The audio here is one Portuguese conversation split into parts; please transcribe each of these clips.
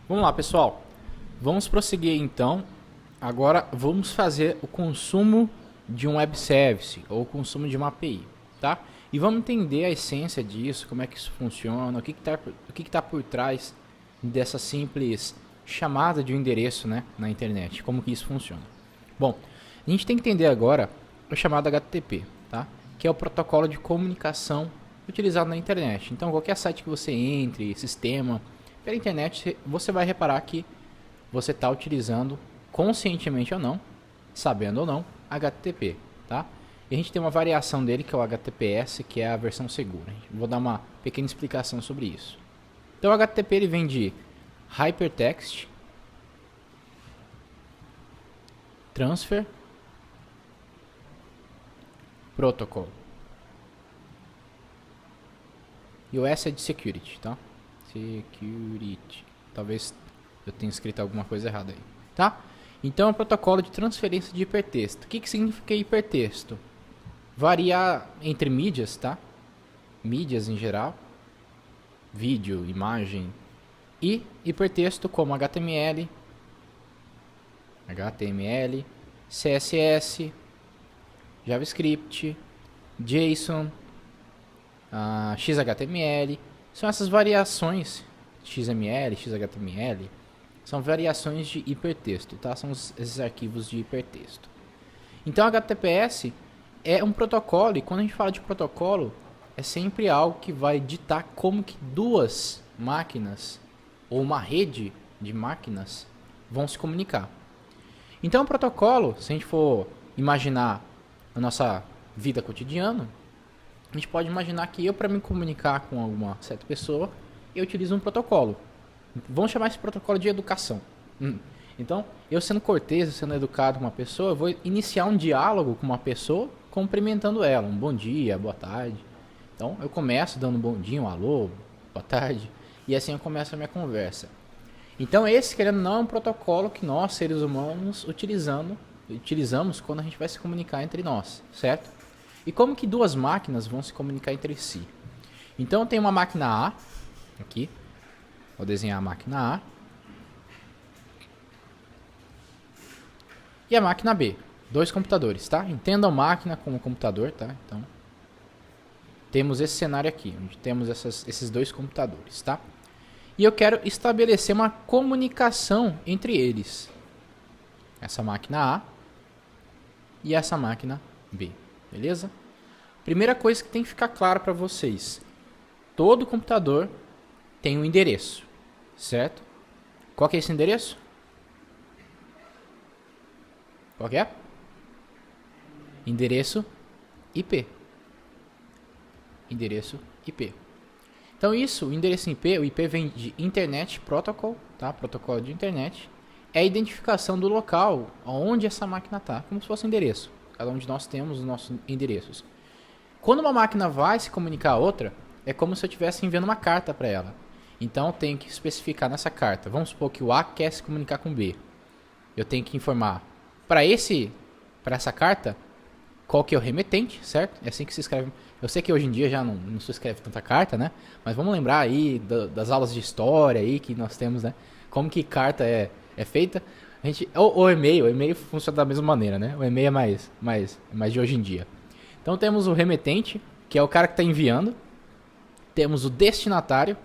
Vamos lá, pessoal. Vamos prosseguir então. Agora vamos fazer o consumo de um web service ou o consumo de uma API, tá? E vamos entender a essência disso, como é que isso funciona, o que tá por trás dessa simples chamada de um endereço, né, na internet, como que isso funciona. Bom, a gente tem que entender agora o chamado HTTP, tá? Que é o protocolo de comunicação utilizado na internet. Então, qualquer site que você entre, sistema, pela internet, você vai reparar que você está utilizando, conscientemente ou não, sabendo ou não, HTTP, tá? E a gente tem uma variação dele que é o HTTPS, que é a versão segura. Vou dar uma pequena explicação sobre isso. Então, o HTTP ele vem de Hypertext Transfer Protocol. E o S é de Security, tá? Security. Talvez eu tenha escrito alguma coisa errada aí, tá? Então é um protocolo de transferência de hipertexto. O que significa hipertexto? Varia entre mídias, tá? Mídias em geral, vídeo, imagem e hipertexto como HTML, CSS, JavaScript, JSON, XHTML. São essas variações, XML, XHTML, são variações de hipertexto, tá? São esses arquivos de hipertexto. Então, HTTPS é um protocolo, e quando a gente fala de protocolo, é sempre algo que vai ditar como que duas máquinas, ou uma rede de máquinas, vão se comunicar. Então, o protocolo, se a gente for imaginar a nossa vida cotidiana, a gente pode imaginar que eu, para me comunicar com alguma certa pessoa, eu utilizo um protocolo. Vamos chamar esse protocolo de educação. Então, eu sendo cortês, sendo educado com uma pessoa, eu vou iniciar um diálogo com uma pessoa, cumprimentando ela. Um bom dia, boa tarde. Então, eu começo dando um bom dia, um alô, boa tarde. E assim eu começo a minha conversa. Então, esse, querendo ou não, é um protocolo que nós, seres humanos, utilizamos quando a gente vai se comunicar entre nós, certo? E como que duas máquinas vão se comunicar entre si? Então, eu tenho uma máquina A, aqui. Vou desenhar a máquina A. E a máquina B. Dois computadores, tá? Entendam máquina como computador, tá? Então, temos esse cenário aqui, onde temos esses dois computadores, tá? E eu quero estabelecer uma comunicação entre eles. Essa máquina A e essa máquina B, beleza? Primeira coisa que tem que ficar claro para vocês. Todo computador tem um endereço, certo? Qual que é esse endereço? Qual que é? Endereço IP. Endereço IP. Então isso, o endereço IP, o IP vem de Internet Protocol, tá? Protocolo de internet. É a identificação do local onde essa máquina está, como se fosse um endereço. Cada um de nós temos os nossos endereços. Quando uma máquina vai se comunicar a outra, é como se eu estivesse enviando uma carta para ela. Então eu tenho que especificar nessa carta. Vamos supor que o A quer se comunicar com o B. Eu tenho que informar para essa carta qual que é o remetente, certo? É assim que se escreve. Eu sei que hoje em dia já não se escreve tanta carta, né? Mas vamos lembrar aí das aulas de história aí que nós temos, né? Como que carta é feita. O e-mail funciona da mesma maneira, né? O e-mail é mais de hoje em dia. Então temos o remetente, que é o cara que está enviando. Temos o destinatário,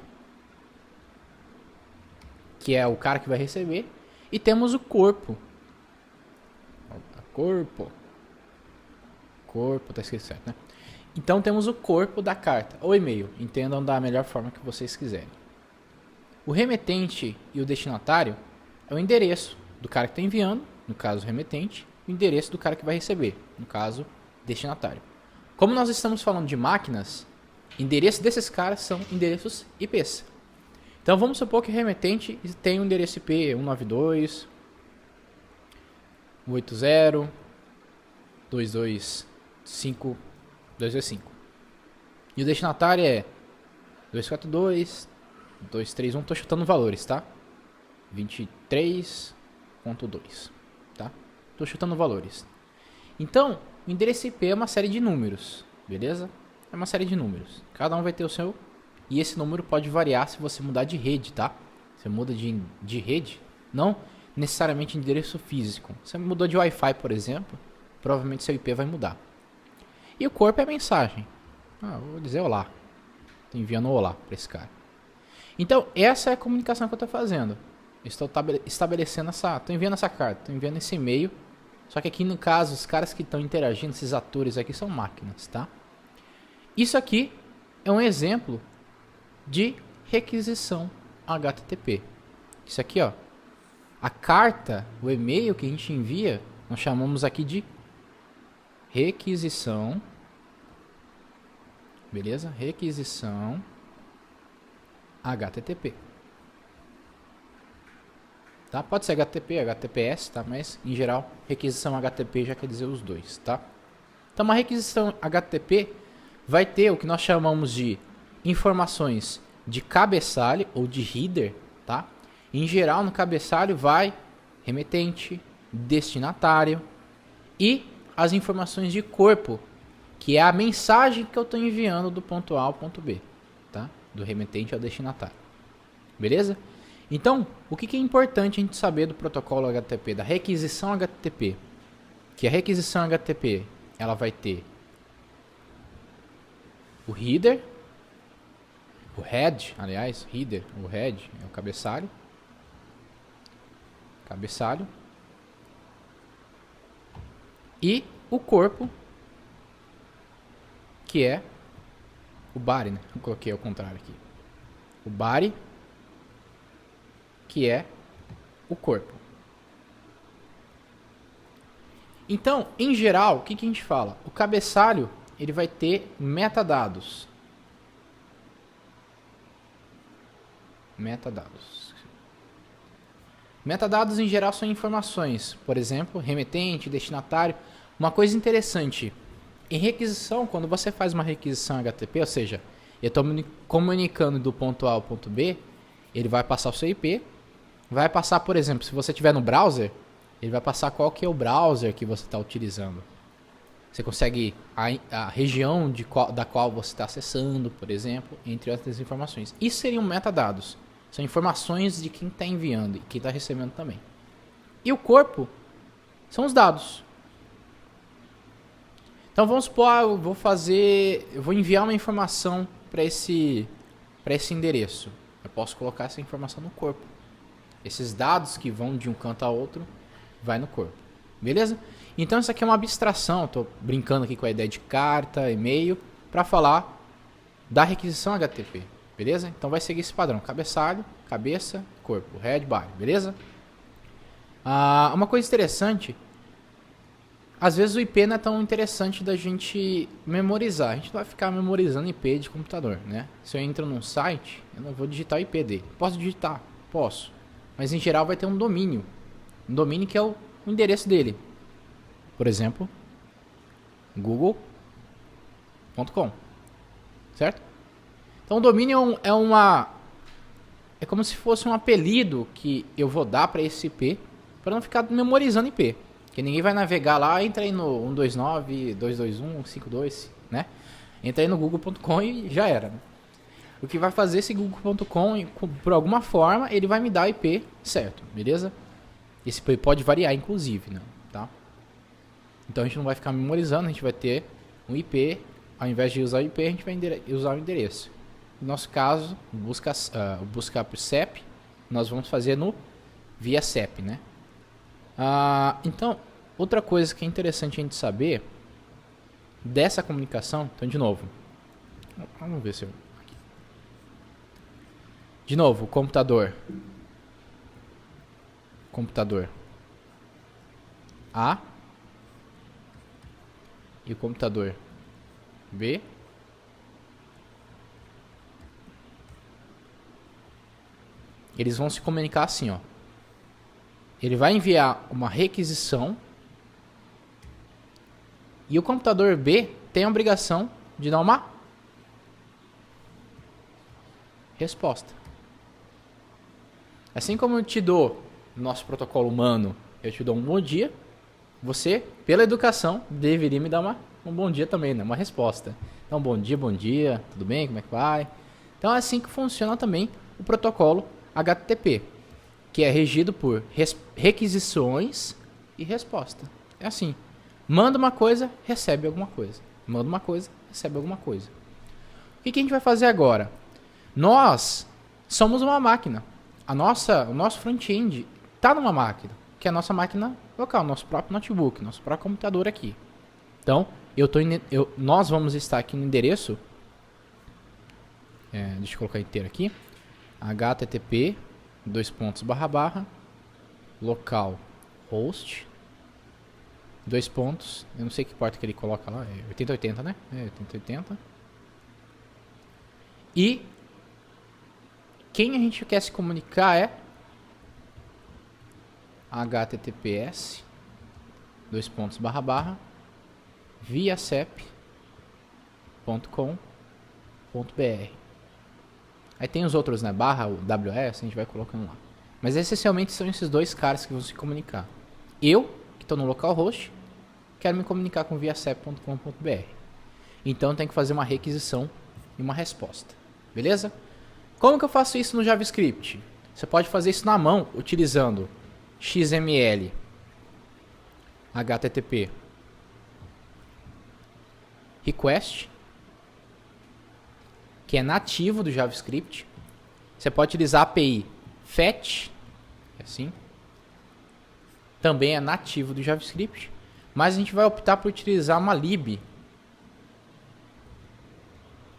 que é o cara que vai receber. E temos o corpo. Corpo, tá escrito certo, né? Então temos o corpo da carta, ou e-mail. Entendam da melhor forma que vocês quiserem. O remetente e o destinatário é o endereço do cara que está enviando, no caso o remetente, e o endereço do cara que vai receber, no caso destinatário. Como nós estamos falando de máquinas, endereços desses caras são endereços IPs. Então vamos supor que o remetente tem um endereço IP 192.168.225.225. E o destinatário é 242.231. Estou chutando valores, tá? 23.2, tá? Estou chutando valores. Então, o endereço IP é uma série de números, beleza? É uma série de números. Cada um vai ter o seu. E esse número pode variar se você mudar de rede, tá? Você muda de rede, não necessariamente endereço físico. Você mudou de Wi-Fi, por exemplo, provavelmente seu IP vai mudar. E o corpo é a mensagem. Vou dizer olá. Estou enviando um olá para esse cara. Então, essa é a comunicação que eu estou fazendo. Estou estabelecendo estou enviando essa carta, estou enviando esse e-mail. Só que aqui no caso, os caras que estão interagindo, esses atores aqui são máquinas, tá? Isso aqui é um exemplo de requisição HTTP. Isso aqui, ó, a carta, o e-mail que a gente envia, nós chamamos aqui de requisição. Beleza? Requisição HTTP. Tá? Pode ser HTTP, HTTPS, tá? Mas em geral, requisição HTTP já quer dizer os dois, tá? Então, uma requisição HTTP vai ter o que nós chamamos de informações de cabeçalho ou de header, tá? Em geral, no cabeçalho vai remetente, destinatário e as informações de corpo, que é a mensagem que eu estou enviando do ponto A ao ponto B, tá? Do remetente ao destinatário. Beleza? Então, o que é importante a gente saber do protocolo HTTP, da requisição HTTP? Que a requisição HTTP, ela vai ter o header, o head, aliás, header, o head é o cabeçalho, e o corpo, que é o body, né? Eu coloquei ao contrário aqui. O body, que é o corpo. Então, em geral, o que a gente fala? O cabeçalho, ele vai ter metadados. Metadados, em geral, são informações. Por exemplo, remetente, destinatário. Uma coisa interessante, em requisição, quando você faz uma requisição HTTP, ou seja, eu estou comunicando do ponto A ao ponto B, ele vai passar o seu IP, vai passar, por exemplo, se você estiver no browser, ele vai passar qual que é o browser que você está utilizando. Você consegue a região da qual você está acessando, por exemplo, entre outras informações. Isso seriam metadados. São informações de quem está enviando e quem está recebendo também. E o corpo são os dados. Então vamos supor, eu vou enviar uma informação para esse endereço. Eu posso colocar essa informação no corpo. Esses dados que vão de um canto a outro, vai no corpo. Beleza? Então isso aqui é uma abstração. Estou brincando aqui com a ideia de carta, e-mail, para falar da requisição HTTP. Beleza? Então vai seguir esse padrão. Cabeçalho, cabeça, corpo. Head, body. Beleza? Uma coisa interessante. Às vezes o IP não é tão interessante da gente memorizar. A gente não vai ficar memorizando IP de computador, né? Se eu entro num site, eu não vou digitar o IP dele. Posso digitar? Posso. Mas em geral vai ter um domínio. Um domínio que é o endereço dele. Por exemplo, google.com. Certo? Então o domínio é como se fosse um apelido que eu vou dar para esse IP, para não ficar memorizando IP. Porque ninguém vai navegar lá, entra aí no 129.221.52, né? Entra aí no google.com e já era. Né? O que vai fazer esse google.com, por alguma forma, ele vai me dar o IP certo, beleza? Esse IP pode variar, inclusive, né? Tá? Então a gente não vai ficar memorizando, a gente vai ter um IP, ao invés de usar o IP, a gente vai usar o endereço. No nosso caso, buscar por CEP, nós vamos fazer via CEP, né? Então, outra coisa que é interessante a gente saber dessa comunicação, então de novo, vamos ver se eu... De novo, computador A e o computador B. Eles vão se comunicar assim, ó. Ele vai enviar uma requisição e o computador B tem a obrigação de dar uma resposta. Assim como eu te dou no nosso protocolo humano, eu te dou um bom dia, você, pela educação, deveria me dar um bom dia também, né? Uma resposta. Então, bom dia, tudo bem? Como é que vai? Então é assim que funciona também o protocolo HTTP, que é regido por requisições e resposta. É assim. Manda uma coisa, recebe alguma coisa. Manda uma coisa, recebe alguma coisa. O que a gente vai fazer agora? Nós somos uma máquina. O nosso front-end está numa máquina, que é a nossa máquina local, nosso próprio notebook, nosso próprio computador aqui. Então, nós vamos estar aqui no endereço, deixa eu colocar inteiro aqui, http local host eu não sei que porta que ele coloca lá, é 8080, né? É 8080. E quem a gente quer se comunicar é https viacep.com.br. Aí tem os outros, né? Barra, o WS, a gente vai colocando lá. Mas essencialmente são esses dois caras que vão se comunicar. Eu, que estou no localhost, quero me comunicar com viacep.com.br. Então tem que fazer uma requisição e uma resposta. Beleza? Como que eu faço isso no JavaScript? Você pode fazer isso na mão utilizando XML, HTTP, request, que é nativo do JavaScript. Você pode utilizar a API fetch, assim, também é nativo do JavaScript, mas a gente vai optar por utilizar uma lib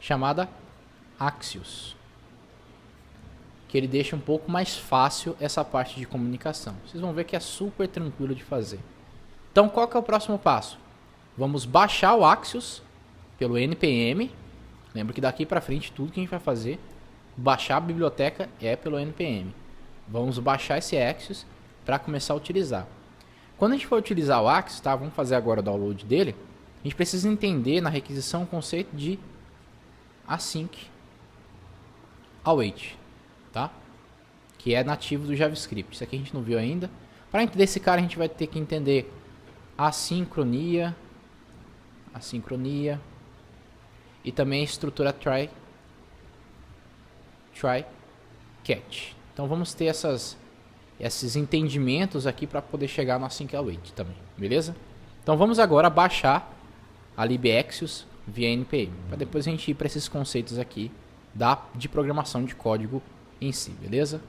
chamada Axios, que ele deixa um pouco mais fácil essa parte de comunicação. Vocês vão ver que é super tranquilo de fazer. Então, qual que é o próximo passo? Vamos baixar o Axios pelo npm. Lembra que daqui para frente tudo que a gente vai fazer, baixar a biblioteca é pelo npm. Vamos baixar esse Axios para começar a utilizar. Quando a gente for utilizar o Axios, tá? Vamos fazer agora o download dele. A gente precisa entender na requisição o conceito de async await, tá? Que é nativo do JavaScript. Isso aqui a gente não viu ainda. Para entender esse cara, a gente vai ter que entender assincronia e também a estrutura try catch. Então vamos ter esses entendimentos aqui para poder chegar no async await também, beleza? Então vamos agora baixar a libaxios via npm, para depois a gente ir para esses conceitos aqui de programação de código em si, beleza?